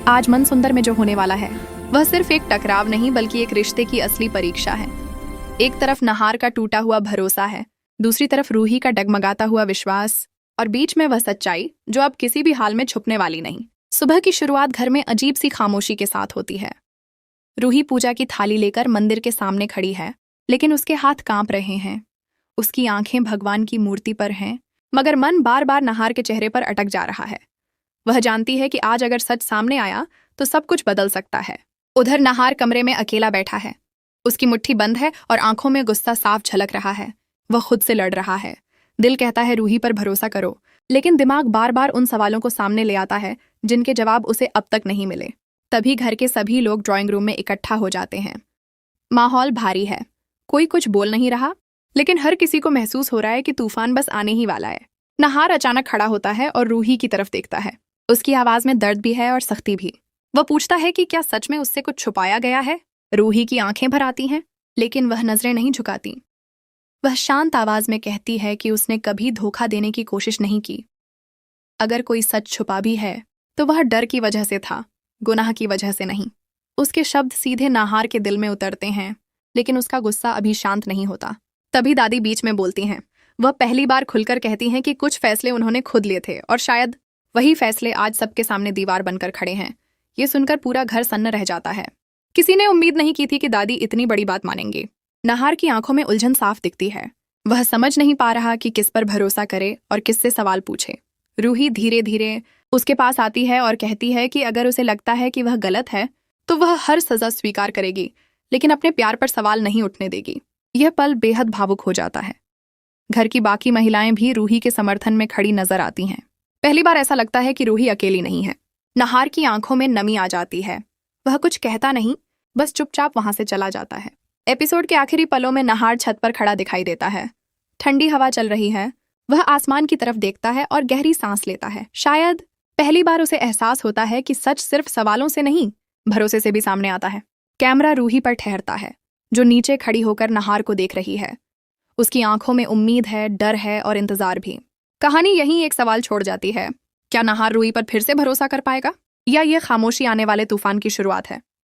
आज मन सुंदर में जो होने वाला है वह सिर्फ एक टकराव नहीं बल्कि एक रिश्ते की असली परीक्षा है। एक तरफ नहार का टूटा हुआ भरोसा है, दूसरी तरफ रूही का डगमगाता हुआ विश्वास, और बीच में वह सच्चाई जो अब किसी भी हाल में छुपने वाली नहीं। सुबह की शुरुआत घर में अजीब सी खामोशी के साथ होती है। रूही पूजा की थाली लेकर मंदिर के सामने खड़ी है, लेकिन उसके हाथ कांप रहे हैं। उसकी आंखें भगवान की मूर्ति पर हैं, मगर मन बार बार नहार के चेहरे पर अटक जा रहा है। वह जानती है कि आज अगर सच सामने आया तो सब कुछ बदल सकता है। उधर नहार कमरे में अकेला बैठा है। उसकी मुट्ठी बंद है और आंखों में गुस्सा साफ झलक रहा है। वह खुद से लड़ रहा है। दिल कहता है रूही पर भरोसा करो, लेकिन दिमाग बार बार उन सवालों को सामने ले आता है जिनके जवाब उसे अब तक नहीं मिले। तभी घर के सभी लोग ड्राइंग रूम में इकट्ठा हो जाते हैं। माहौल भारी है, कोई कुछ बोल नहीं रहा, लेकिन हर किसी को महसूस हो रहा है कि तूफान बस आने ही वाला है। नहार अचानक खड़ा होता है और रूही की तरफ देखता है। उसकी आवाज में दर्द भी है और सख्ती भी। वह पूछता है कि क्या सच में उससे कुछ छुपाया गया है। रूही की आंखें भर आती हैं, लेकिन वह नजरें नहीं झुकाती। वह शांत आवाज में कहती है कि उसने कभी धोखा देने की कोशिश नहीं की। अगर कोई सच छुपा भी है तो वह डर की वजह से था, गुनाह की वजह से नहीं। उसके शब्द सीधे नाहार के दिल में उतरते हैं, लेकिन उसका गुस्सा अभी शांत नहीं होता। तभी दादी बीच में बोलती हैं। वह पहली बार खुलकर कहती हैं कि कुछ फैसले उन्होंने खुद लिए थे और शायद वही फैसले आज सबके सामने दीवार बनकर खड़े हैं। ये सुनकर पूरा घर सन्न रह जाता है। किसी ने उम्मीद नहीं की थी कि दादी इतनी बड़ी बात मानेंगे। नहार की आंखों में उलझन साफ दिखती है। वह समझ नहीं पा रहा कि किस पर भरोसा करे और किससे सवाल पूछे। रूही धीरे धीरे उसके पास आती है और कहती है कि अगर उसे लगता है कि वह गलत है तो वह हर सजा स्वीकार करेगी, लेकिन अपने प्यार पर सवाल नहीं उठने देगी। यह पल बेहद भावुक हो जाता है। घर की बाकी महिलाएं भी रूही के समर्थन में खड़ी नजर आती हैं। पहली बार ऐसा लगता है कि रूही अकेली नहीं है। नहार की आंखों में नमी आ जाती है। वह कुछ कहता नहीं, बस चुपचाप वहां से चला जाता है। एपिसोड के आखिरी पलों में नहार छत पर खड़ा दिखाई देता है। ठंडी हवा चल रही है। वह आसमान की तरफ देखता है और गहरी सांस लेता है। शायद पहली बार उसे एहसास होता है कि सच सिर्फ सवालों से नहीं, भरोसे से भी सामने आता है। कैमरा रूही पर ठहरता है, जो नीचे खड़ी होकर नहार को देख रही है। उसकी आंखों में उम्मीद है, डर है और इंतजार भी। कहानी यहीं एक सवाल छोड़ जाती है। क्या नहार रूही पर फिर से भरोसा कर पाएगा, या यह खामोशी आने वाले तूफान की शुरुआत है?